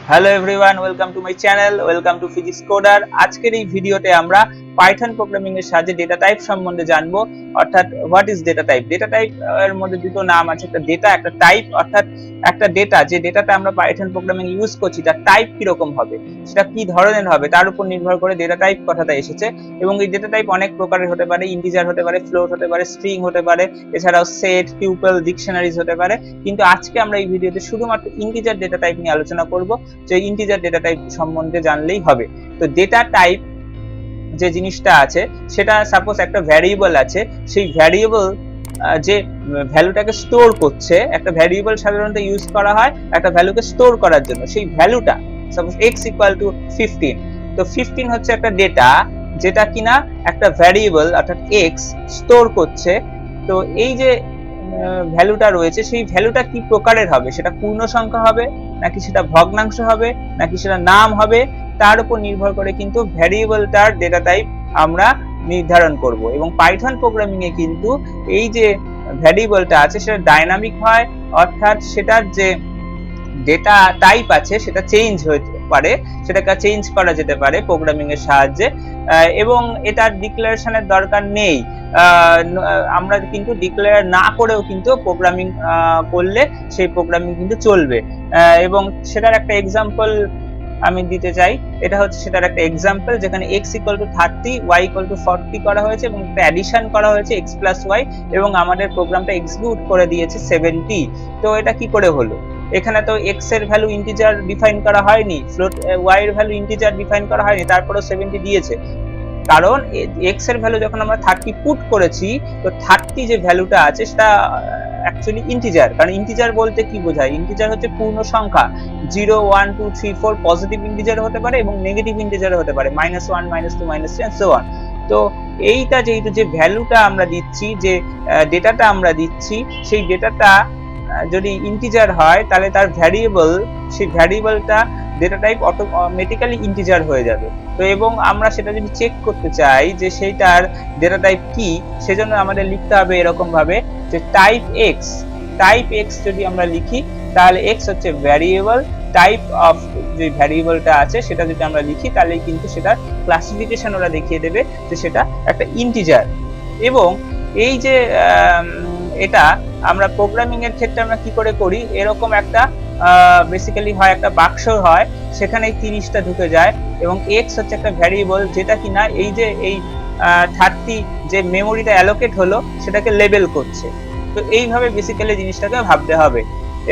Hello everyone, welcome to my channel, welcome to physics coder. আজকের এই ভিডিওতে আমরা পাইথন প্রোগ্রামিং এর সাহায্যে ডেটা টাইপ সম্বন্ধে জানবো। অর্থাৎ what is data type. Data type এর মধ্যে দুটো নাম আছে, একটা ডেটা, একটা টাইপ। অর্থাৎ একটা ডেটা, যে ডেটাটা আমরা পাইথন প্রোগ্রামিং ইউজ করছি তার টাইপ কি রকম হবে, সেটা কি ধরনের হবে, তার উপর নির্ভর করে ডেটা টাইপ কথাটা এসেছে। এবং এই ডেটা টাইপ অনেক প্রকারের হতে পারে, ইন্টিজার হতে পারে, ফ্লোট হতে পারে, স্ট্রিং হতে পারে, এছাড়াও সেট, টিউপল, ডিকশনারিজ হতে পারে। কিন্তু আজকে আমরা এই ভিডিওতে শুধুমাত্র ইন্টিজার ডেটা টাইপ নিয়ে আলোচনা করব, যে ইন্টিজার ডেটা টাইপ সম্বন্ধে জানলেই হবে। তো ডেটা টাইপ যে জিনিসটা আছে, সেটা সাপোজ একটা ভ্যারিয়েবল আছে, সেই ভ্যারিয়েবল যে ভ্যালুটাকে স্টোর করছে, একটা ভ্যারিয়েবল সাধারণত ইউজ করা হয় একটা ভ্যালুকে স্টোর করার জন্য। সেই ভ্যালুটা সাপোজ x = 15, তো 15 হচ্ছে একটা ডেটা যেটা কিনা একটা ভ্যারিয়েবল অর্থাৎ x স্টোর করছে। তো এই যে ভ্যালুটা রয়েছে, সেই ভ্যালুটা কি প্রকারের হবে, সেটা পূর্ণ সংখ্যা হবে নাকি সেটা ভগ্নাংশ হবে নাকি সেটা নাম হবে, তার উপর নির্ভর করে কিন্তু ভ্যারিয়েবলটার ডেটা টাইপ আমরা নির্ধারণ করব। এবং পাইথন প্রোগ্রামিং এ কিন্তু এই যে ভ্যারিয়েবলটা আছে সেটা ডাইনামিক হয়, অর্থাৎ সেটার যে ডেটা টাইপ আছে সেটা চেঞ্জ হতে পারে, সেটাকে চেঞ্জ করা যেতে পারে প্রোগ্রামিং এর সাহায্যে। এবং এটার ডিক্লারেশনের দরকার নেই। আমরা কিন্তু ডিক্লেয়ার না করেও কিন্তু প্রোগ্রামিং করলে সেই প্রোগ্রামিং কিন্তু চলবে। এবং সেটার একটা এক্সাম্পল আমি দিতে চাই। এটা হচ্ছে সেটার একটা এক্সাম্পল, যেখানে x = 30, y = 40 করা হয়েছে এবং একটা অ্যাডিশন করা হয়েছে x + y, এবং আমাদের প্রোগ্রামটা এক্সিকিউট করে দিয়েছে 70। তো এটা কি করে হলো? এখানে তো x এর ভ্যালু ইন্টিজার ডিফাইন করা হয়নি, ফ্লোট y এর ভ্যালু ইন্টিজার ডিফাইন করা হয়নি, তারপরেও 70 দিয়েছে। কারণ x এর ভ্যালু যখন আমরা 30 পুট করেছি, তো 30 যে ভ্যালুটা আছে সেটা অ্যাকচুয়ালি ইন্টিজার। কারণ ইন্টিজার বলতে কি বোঝায়? ইন্টিজার হচ্ছে পূর্ণ সংখ্যা। 0 1 2 3 4 পজিটিভ ইন্টিজার হতে পারে এবং নেগেটিভ ইন্টিজার হতে পারে, -1 -2 -3 and so on। তো এইটা যেহেতু যে ভ্যালুটা আমরা দিচ্ছি, যে ডেটাটা আমরা দিচ্ছি, সেই ডেটাটা যদি ইন্টিজার হয় তাহলে তার ভ্যারিয়েবল, সেই ভ্যারিয়েবলটা ডেটা টাইপ অটোমেটিক্যালি ইন্টিজার হয়ে যাবে। তো এবং আমরা সেটা যদি চেক করতে চাই যে সেইটার ডেটা টাইপ কি, সেজন্য আমাদের লিখতে হবে এরকম ভাবে যে টাইপ x যদি আমরা লিখি, তাহলে x হচ্ছে ভ্যারিয়েবল, টাইপ অফ যে ভ্যারিয়েবলটা আছে সেটা যদি আমরা লিখি, তাহলে কিন্তু সেটার ক্লাসিফিকেশন ওরা দেখিয়ে দেবে যে সেটা একটা ইন্টিজার। এবং এই যে এটা আমরা প্রোগ্রামিং এর ক্ষেত্রে আমরা কি করে করি, এরকম একটা বেসিক্যালি হয় একটা বাক্স হয়, সেখানে 30টা ঢুকে যায় এবং x হচ্ছে একটা ভ্যারিয়েবল যেটা কিনা এই যে এই 30 যে মেমোরিটা অ্যালোকেট হলো সেটাকে লেবেল করছে। তো এইভাবে বেসিক্যালি জিনিসটাকে ভাবতে হবে।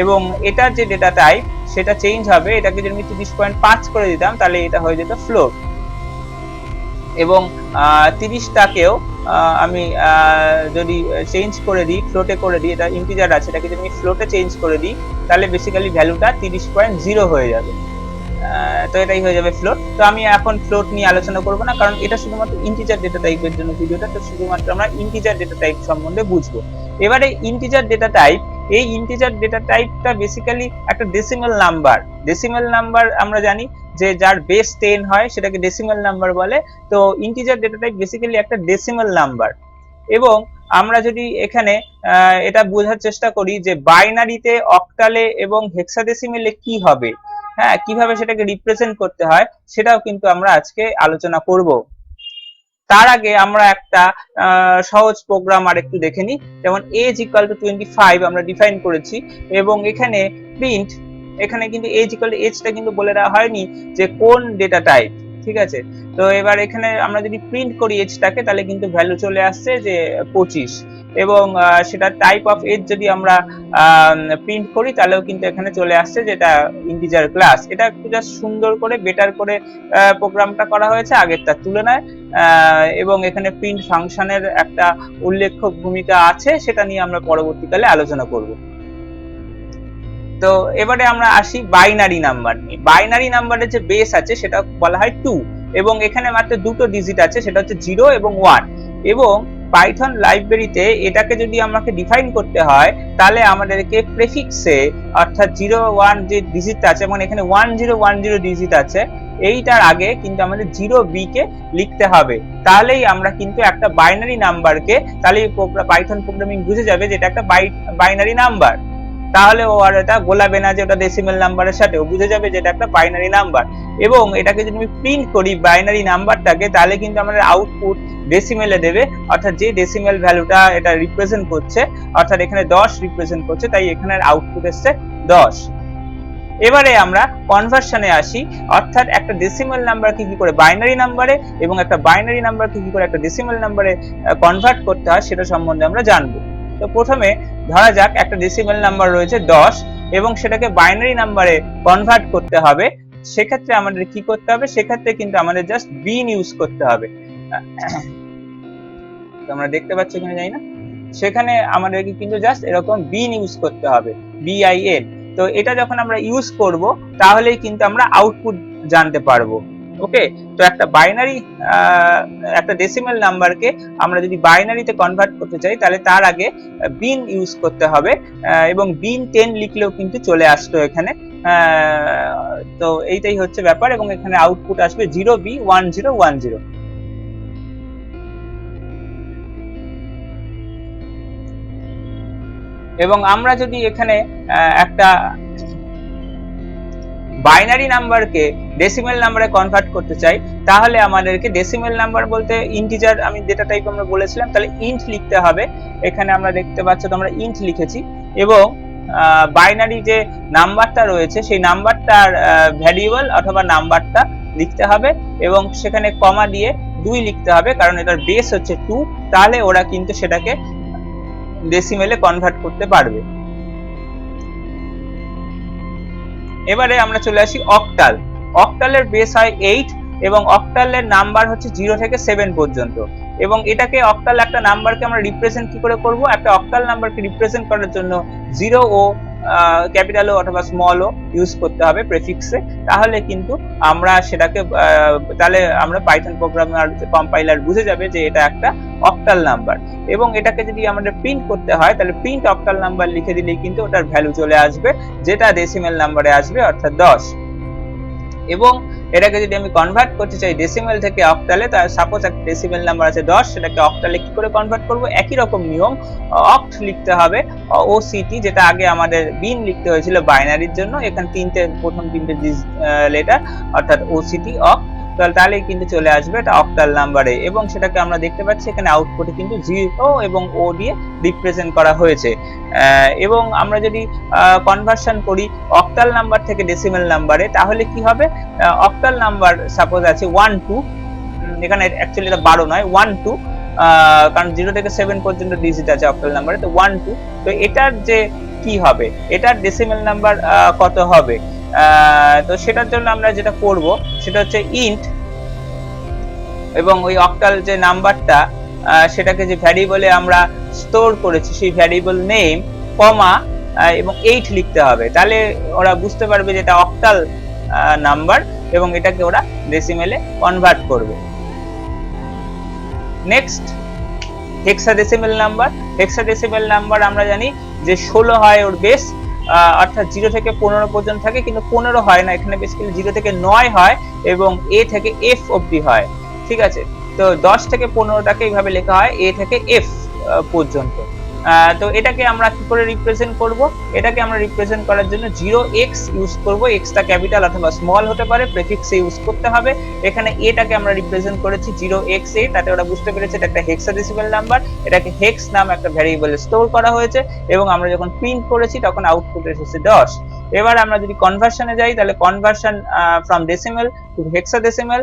এবং এটার যে ডেটা টাইপ সেটা চেঞ্জ হবে। এটাকে যদি আমি 30.5 করে দিতাম তাহলে এটা হয়ে যেত ফ্লোট। এবং 30টাকেও আমি যদি চেঞ্জ করে দিই, ফ্লোটে করে দিই, এটা ইন্টিজার আছে, এটাকে যদি আমি ফ্লোটে চেঞ্জ করে দিই তাহলে বেসিক্যালি ভ্যালুটা 30.0 হয়ে যাবে। তো এটাই হয়ে যাবে ফ্লোট। তো আমি এখন ফ্লোট নিয়ে আলোচনা করব না, কারণ এটা শুধুমাত্র ইন্টিজার ডেটা টাইপের জন্য ভিডিওটা। তো শুধুমাত্র আমরা ইন্টিজার ডেটা টাইপ সম্বন্ধে বুঝবো। এবারে ইন্টিজার ডেটা টাইপ, এই ইন্টিজার ডেটা টাইপটা বেসিক্যালি একটা ডেসিমাল নাম্বার। ডেসিমাল নাম্বার আমরা জানি যে যার বেস 10 হয় সেটাকে ডেসিমাল নাম্বার বলে। তো ইন্টিজার ডেটা টাইপ বেসিক্যালি একটা ডেসিমাল নাম্বার। এবং আমরা যদি এখানে এটা বোঝার চেষ্টা করি যে বাইনারিতে, অক্টালে এবং হেক্সাডেসিমেলে কি হবে, হ্যাঁ, কিভাবে সেটাকে রিপ্রেজেন্ট করতে হয়, সেটাও কিন্তু আমরা আজকে আলোচনা করব। তার আগে আমরা একটা সহজ প্রোগ্রাম আরেকটু দেখে নিই। যেমন age = 25 আমরা ডিফাইন করেছি, এবং এখানে প্রিন্ট, এখানে কিন্তু এজটা কিন্তু বলে দেওয়া হয়নি যে কোন ডেটা টাইপ, ঠিক আছে? তো এবার এখানে আমরা যদি প্রিন্ট করি এজটাকে, তাহলে কিন্তু ভ্যালু চলে আসছে যে 25। এবং সেটা টাইপ অফ এজ যদি আমরা প্রিন্ট করি তাহলেও কিন্তু এখানে চলে আসছে যেটা ইন্টিজার ক্লাস। এটা একটু জাস্ট সুন্দর করে, বেটার করে প্রোগ্রামটা করা হয়েছে আগেরটার তুলনায়। এবং এখানে প্রিন্ট ফাংশনের একটা উল্লেখ্য ভূমিকা আছে, সেটা নিয়ে আমরা পরবর্তীকালে আলোচনা করব। তো এবারে আমরা আসি বাইনারি নাম্বার নিয়ে। বাইনারি নাম্বারের যে বেস আছে সেটা বলা হয় 2, এবং এখানে মাত্র দুটো ডিজিট আছে, সেটা হচ্ছে 0 এবং 1। এবং পাইথন লাইব্রেরিতে এটাকে যদি আমাকে ডিফাইন করতে হয় তাহলে আমাদেরকে প্রেফিক্সে, অর্থাৎ 0 1 যে ডিজিটটা আছে, মানে এখানে 1010 ডিজিট আছে, এইটার আগে কিন্তু আমাদের 0b কে লিখতে হবে। তাহলেই আমরা কিন্তু একটা বাইনারি নাম্বারকে, তাহলেই পাইথন প্রোগ্রামিং বুঝে যাবে যে এটা একটা বাইনারি নাম্বার। তাহলে ও আর এটা গোলাবে না যে ওটা ডেসিমেল নাম্বারের সাথে, ও বুঝে যাবে যে এটা একটা বাইনারি নাম্বার। এবং এটাকে যদি আমি প্রিন্ট করি বাইনারি নাম্বারটাকে, তাহলে কিন্তু আমাদের আউটপুট ডেসিমেলে দেবে, অর্থাৎ যে ডেসিমেল ভ্যালুটা এটা রিপ্রেজেন্ট করছে, অর্থাৎ এখানে 10 রিপ্রেজেন্ট করছে, তাই এখানের আউটপুট এসছে 10। এবারে আমরা কনভার্সনে আসি, অর্থাৎ একটা ডেসিমেল নাম্বারকে কি করে বাইনারি নাম্বারে এবং একটা বাইনারি নাম্বারকে কি করে একটা ডেসিমেল নাম্বারে কনভার্ট করতে হয় সেটা সম্বন্ধে আমরা জানবো। তো প্রথমে ধরা যাক একটা ডেসিমেল নাম্বার রয়েছে 10 এবং সেটাকে বাইনারি নাম্বারে কনভার্ট করতে হবে। সেক্ষেত্রে আমাদের কি করতে হবে, সেক্ষেত্রে কিন্তু আমাদের জাস্ট বিন ইউজ করতে হবে। তোমরা দেখতে পাচ্ছ কিনা জানি না, সেখানে আমাদেরকে কিন্তু জাস্ট এরকম বিন ইউজ করতে হবে, BIN। তো এটা যখন আমরা ইউজ করব তাহলেই কিন্তু আমরা আউটপুট জানতে পারবো। ওকে, তো একটা বাইনারি একটা ডেসিমেল নাম্বারকে আমরা যদি বাইনারিতে কনভার্ট করতে চাই তাহলে তার আগে বিন ইউজ করতে হবে, এবং বিন 10 লিখলেও কিন্তু চলে আসতো এখানে। তো এইটাই হচ্ছে ব্যাপার, এবং এখানে আউটপুট আসবে 0B1010। এবং আমরা যদি এখানে একটা বাইনারি নাম্বারকে ডেসিমেল নাম্বারে কনভার্ট করতে চাই, তাহলে আমাদেরকে ডেসিমেল নাম্বার বলতে ইন্টিজার, আমি ডেটা টাইপ আমরা বলেছিলাম, তাহলে ইন্ট লিখতে হবে। এখানে আমরা দেখতে পাচ্ছ তো আমরা ইন্ট লিখেছি, এবং বাইনারি যে নাম্বারটা রয়েছে সেই নাম্বারটার ভ্যারিয়েবল অথবা নাম্বারটা লিখতে হবে, এবং সেখানে কমা দিয়ে 2 লিখতে হবে, কারণ এটার বেস হচ্ছে 2, তাহলে ওরা কিন্তু সেটাকে ডেসিমেলে কনভার্ট করতে পারবে। এবারে আমরা চলে আসি অক্টাল। অক্টালের বেস হয় 8 এবং অক্টালের নাম্বার হচ্ছে 0 থেকে 7 পর্যন্ত, এবং এটাকে অক্টাল একটা নাম্বারকে আমরা রিপ্রেজেন্ট কি করে করব, একটা অক্টাল নাম্বারকে রিপ্রেজেন্ট করার জন্য 0 ও ক্যাপিটাল ও অথবা স্মল ও ইউজ করতে হবে প্রেফিক্সে, তাহলে কিন্তু আমরা সেটাকে তাহলে আমরা পাইথন প্রোগ্রামার কম্পাইলার বুঝে যাবে যে এটা একটা অক্টাল নাম্বার। এবং এটাকে যদি আমাদের প্রিন্ট করতে হয় তাহলে প্রিন্ট অক্টাল নাম্বার লিখে দিলেই কিন্তু ওটার ভ্যালু চলে আসবে, যেটা ডেসিমেল নাম্বারে আসবে, অর্থাৎ 10। এবং এটাকে যদি আমি কনভার্ট করতে চাই ডেসিমেল থেকে অক্টালে, তাহলে সাপোজ একটা ডেসিমেল নাম্বার আছে 10, সেটাকে অক্টালে কি করে কনভার্ট করব, একই রকম নিয়ম, অক্ট লিখতে হবে, OCT, যেটা আগে আমাদের বিন লিখতে হয়েছিল বাইনারির জন্য, এখানে প্রথম তিনটে লেটার, অর্থাৎ OCT অক্ট, তাহলেই কিন্তু চলে আসবে এটা অক্টাল নাম্বারে। এবং সেটাকে আমরা দেখতে পাচ্ছি এখানে আউটপুটে কিন্তু 0 এবং O দিয়ে রিপ্রেজেন্ট করা হয়েছে। এবং আমরা যদি কনভার্সন করি অক্টাল নাম্বার থেকে ডেসিমেল নাম্বারে, তাহলে কি হবে, অক্টাল নাম্বার সাপোজ আছে 1 2, এখানে অ্যাকচুয়ালি এটা 12 নয় 1 2, কারণ 0 থেকে 7 পর্যন্ত ডিজিট আছে অক্টাল নাম্বারে, তো 1 2, তো এটার যে কি হবে, এটার ডেসিমেল নাম্বার কত হবে, তো সেটার জন্য আমরা যেটা করব সেটা হচ্ছে ইন্ট, এবং ওই অক্টাল যে নাম্বারটা সেটাকে যে ভ্যারিয়েবলে আমরা স্টোর করেছি সেই ভ্যারিয়েবল নেম কমা এবং 8 লিখতে হবে, তাহলে ওরা বুঝতে পারবে যে এটা অক্টাল নাম্বার এবং এটাকে ওরা ডেসিমেলে কনভার্ট করবে। Next hexadecimal number. Hexadecimal number আমরা জানি যে 16 হয় ওর বেস, অর্থাৎ 0 থেকে 15 পর্যন্ত থাকে, কিন্তু 15 হয় না এখানে, বেসিক্যালি 0 থেকে 9 হয় এবং A থেকে F অবধি হয়। ঠিক আছে, তো 10 থেকে 15টাকে এইভাবে লেখা হয় A থেকে F পর্যন্ত। তো এটাকে আমরা কি করে রিপ্রেজেন্ট করব, এটাকে আমরা রিপ্রেজেন্ট করার জন্য 0x ইউজ করব, এক্সটা ক্যাপিটাল অথবা স্মল হতে পারে, প্রেফিক্সে ইউজ করতে হবে। এখানে এটাকে আমরা রিপ্রেজেন্ট করেছি 0xa, তাতে ওরা বুঝতে পেরেছে এটা একটা হেক্সাডেসিমেল নাম্বার, এটাকে হেক্স নাম একটা ভ্যারিয়েবলে স্টোর করা হয়েছে, এবং আমরা যখন প্রিন্ট করেছি তখন আউটপুট এসেছে 10। এবার আমরা যদি কনভার্সনে যাই, তাহলে conversion from decimal two hexadecimal,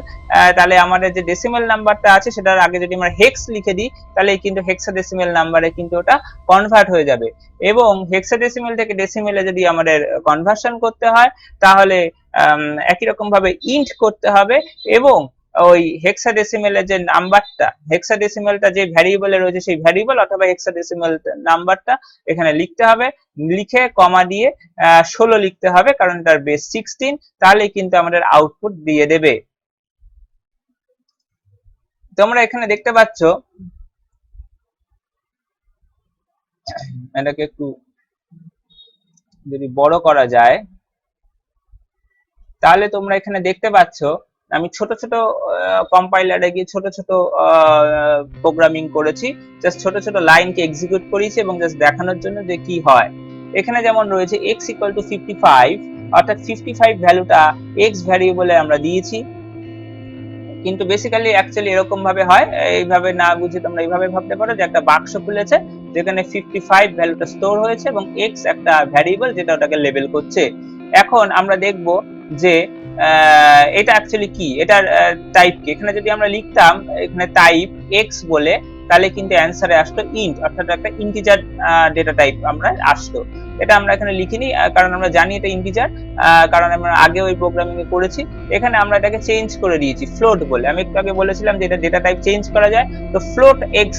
তাহলে আমাদের যে ডেসিমেল নাম্বারটা আছে সেটার আগে যদি আমরা হেক্স লিখে দিই, তাহলে কিন্তু হেক্সাডেসিমেল নাম্বারে কিন্তু ওটা কনভার্ট হয়ে যাবে। এবং হেক্সাডেসিমেল থেকে ডেসিমেলে যদি আমাদের কনভার্সন করতে হয় তাহলে একই রকম ভাবে ইন্ট করতে হবে, এবং ওই হেক্সাডেসিমেলের যে নাম্বারটা, হেক্সাডেসিমেলটা যে ভ্যারিয়েবলে রয়েছে সেই ভ্যারিয়েবল অথবা হেক্সাডেসিমেল নাম্বারটা এখানে লিখতে হবে, লিখে কমা দিয়ে 16 লিখতে হবে, কারণ তার বেস 16, তাহলে কিন্তু আমাদের আউটপুট দিয়ে দেবে। তোমরা এখানে দেখতে পাচ্ছ, এটাকে একটু যদি বড় করা যায় তাহলে তোমরা এখানে দেখতে পাচ্ছ আমি ছোট ছোট কম্পাইলারে গিয়ে ছোট ছোট প্রোগ্রামিং করেছি, জাস্ট ছোট ছোট লাইনকে এক্সিকিউট করেছি এবং জাস্ট দেখানোর জন্য যে কি হয়। এখানে যেমন রয়েছে x = 55, অর্থাৎ 55 ভ্যালুটা x ভ্যারিয়েবলে আমরা দিয়েছি। কিন্তু বেসিক্যালি অ্যাকচুয়ালি এরকম ভাবে হয়, এইভাবে না বুঝে তোমরা এইভাবে ভাবতে পারো যে একটা বাক্স খুলেছে যেখানে 55 ভ্যালুটা স্টোর হয়েছে এবং x একটা ভ্যারিয়েবল যেটা ওটাকে লেবেল করছে। এখন আমরা দেখব যে এটা অ্যাকচুয়ালি কি, এটার টাইপ কি। এখানে যদি আমরা লিখতাম এখানে টাইপ x বলে, তাহলে কিন্তু অ্যান্সারে আসতো ইন্ট, অর্থাৎ একটা ইন্টিজার ডেটা টাইপ আমরা আসতো। এটা আমরা এখানে লিখিনি কারণ আমরা জানি এটা ইন্টিজার, কারণ আমরা আগে ওই প্রোগ্রামিং এ করেছি। এখানে আমরা এটাকে চেঞ্জ করে দিয়েছি ফ্লোট বলে। আমি একটু আগে বলেছিলাম যে এটা ডেটা টাইপ চেঞ্জ করা যায়, তো ফ্লোট x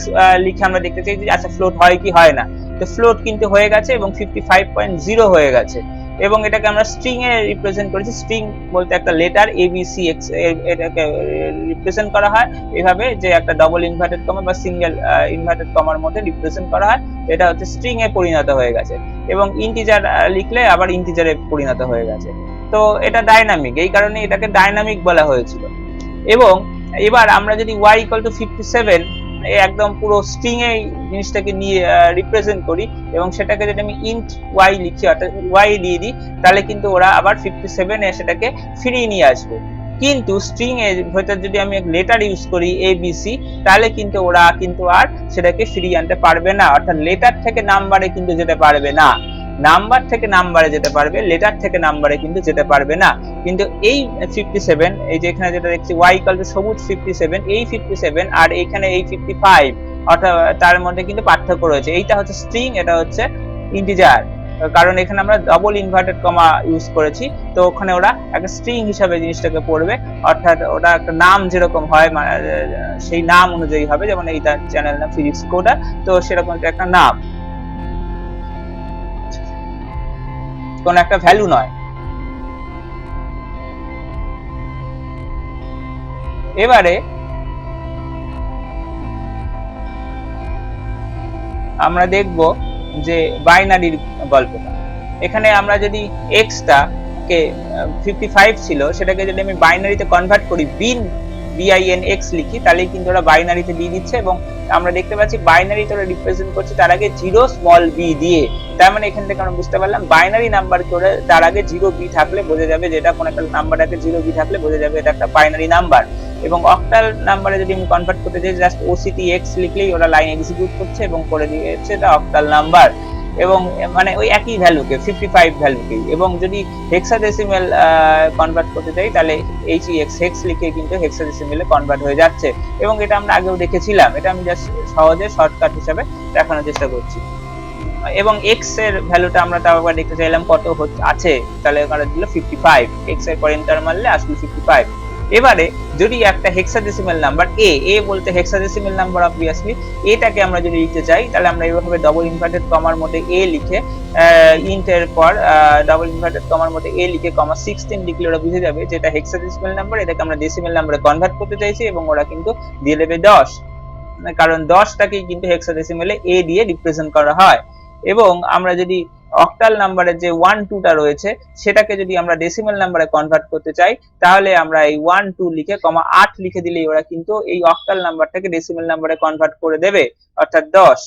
লিখে আমরা দেখতে চাই যে আচ্ছা ফ্লোট হয় কি হয় না। তো ফ্লোট কিন্তু হয়ে গেছে এবং 55.0 হয়ে গেছে, এবং এটাকে আমরা স্ট্রিং এ রিপ্রেজেন্ট করেছি। স্ট্রিং বলতে একটা লেটার abcx এটাকে রিপ্রেজেন্ট করা হয় এভাবে, যে একটা ডবল ইনভার্টেড কমা বা সিঙ্গেল ইনভার্টেড কমার মধ্যে রিপ্রেজেন্ট করা হয়। এটা হচ্ছে স্ট্রিং এ পরিণত হয়ে গেছে, এবং ইন্টিজার লিখলে আবার ইন্টিজারে পরিণত হয়ে গেছে। তো এটা ডাইনামিক, এই কারণে এটাকে ডাইনামিক বলা হয়েছিল। এবং এবার আমরা যদি y = 57 একদম পুরো স্ট্রিং এ জিনিসটাকে নিয়ে রিপ্রেজেন্ট করি এবং সেটাকে যদি আমি int y লিখি, অর্থাৎ y দিয়ে দিই, তাহলে কিন্তু ওরা আবার 57 এ সেটাকে ফিরিয়ে নিয়ে আসবে। কিন্তু স্ট্রিং এর ভেতর যদি আমি এক লেটার ইউজ করি abc, তাহলে কিন্তু ওরা কিন্তু আর সেটাকে ফিরিয়ে আনতে পারবে না, অর্থাৎ লেটার থেকে নাম্বারে কিন্তু যেতে পারবে না। নাম্বার থেকে নাম্বারে যেতে পারবে, লেটার থেকে নাম্বারে কিন্তু যেতে পারবে না। কিন্তু এই 57, এই যে এখানে যেটা দেখছি y = সবুজ 57, এই 57 আর এখানে এই 55, অর্থাৎ তার মধ্যে কিন্তু পার্থক্য রয়েছে। এইটা হচ্ছে স্ট্রিং, এটা হচ্ছে ইন্টিজার, কারণ এখানে আমরা ডবল ইনভার্টেড কমা ইউজ করেছি। তো ওখানে ওরা একটা স্ট্রিং হিসাবে জিনিসটাকে পড়বে, অর্থাৎ ওটা একটা নাম যেরকম হয় সেই নাম অনুযায়ী হবে। যেমন এইটা চ্যানেল নাম ফিজিক্স কোডার, তো সেরকম একটা নাম, কোন একটা ভ্যালু নয়। এবারে আমরা দেখব যে বাইনারির গল্পটা। এখানে আমরা যদি x টাকে 55 ছিল, সেটাকে যদি আমি বাইনারিতে কনভার্ট করি, bin x লিখি, তাহলে কিন্তু ওরা বাইনারিতে দিয়ে দিচ্ছে। এবং আমরা দেখতে পাচ্ছি বাইনারিতে ওরা রিপ্রেজেন্ট করছে তার আগে 0b দিয়ে। তার মানে এখান থেকে আমরা বুঝতে পারলাম বাইনারি নাম্বার করে তার আগে 0b থাকলে বোঝা যাবে যে এটা কোন একটা নাম্বার আগে 0b থাকলে বোঝা যাবে এটা একটা বাইনারি নাম্বার। এবং অক্টাল নাম্বারে যদি আমি কনভার্ট করতে চাই, জাস্ট octx লিখলেই ওরা লাইন এক্সিকিউট করছে এবং করে দিয়েছে এটা অক্টাল নাম্বার, এবং মানে ওই একই ভ্যালুকে 55 ভ্যালুকে। এবং যদি হেক্সাডেসিমাল কনভার্ট করতে চাই, তাহলে hex লিখে কিন্তু হেক্সাডেসিমালে কনভার্ট হয়ে যাচ্ছে। এবং এটা আমরা আগেও দেখেছিলাম, এটা আমি জাস্ট সহজে শর্টকাট হিসেবে দেখানোর চেষ্টা করছি। এবং x এর ভ্যালুটা আমরা তাও আবার দেখতে চাইলাম কত আছে, তাহলে আমরা দিল 55, x এর পর এন্টার মারলে আসলে 55। এবারে যদি একটা হেক্সাডেসিমাল নাম্বার a বলতে হেক্সাডেসিমাল নাম্বার অবভিয়াসলি, এটাকে আমরা যদি লিখতে চাই, তাহলে আমরা এইভাবে ডবল ইনভার্টেড কমার মধ্যে a লিখে ইন্ট এর পর ডবল ইনভার্টেড কমার মধ্যে a লিখে কমা 16 লিখলে ওরা বুঝে যাবে যে এটা হেক্সাডেসিমাল নাম্বার, এটাকে আমরা ডেসিমাল নাম্বারে কনভার্ট করতে চাইছি, এবং ওরা কিন্তু দিয়ে দেবে 10, কারণ 10টাকেই কিন্তু হেক্সাডেসিমালে a দিয়ে রিপ্রেজেন্ট করা হয়। এবং আমরা যদি অক্টাল নাম্বারের যে 1 2 টা রয়েছে, সেটাকে যদি আমরা ডেসিমাল নাম্বারে কনভার্ট করতে চাই, তাহলে আমরা এই 1 2 লিখে কমা 8 লিখে দিলেই ওরা কিন্তু এই অক্টাল নাম্বারটাকে ডেসিমাল নাম্বারে কনভার্ট করে দেবে, অর্থাৎ 10।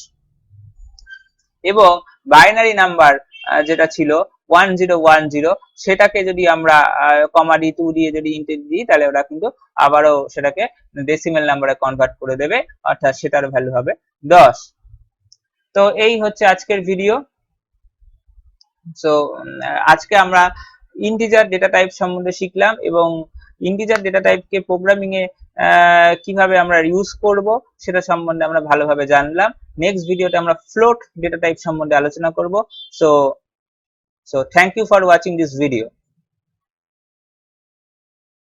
এবং বাইনারি নাম্বার যেটা ছিল 1010, সেটাকে যদি আমরা কমা d 2 দিয়ে যদি ইন্ট দিই, তাহলে ওরা কিন্তু আবারও সেটাকে ডেসিমাল নাম্বারে কনভার্ট করে দেবে, অর্থাৎ সেটার ভ্যালু হবে 10। তো এই হচ্ছে আজকের ভিডিও। সো আজকে আমরা ইন্টিজার ডেটা টাইপ সম্বন্ধে শিখলাম, এবং ইন্টিজার ডেটা টাইপকে প্রোগ্রামিং এ কিভাবে আমরা ইউজ করব সেটা সম্বন্ধে আমরা ভালোভাবে জানলাম। নেক্সট ভিডিওতে আমরা ফ্লোট ডেটা টাইপ সম্বন্ধে আলোচনা করব। So thank you for watching this video.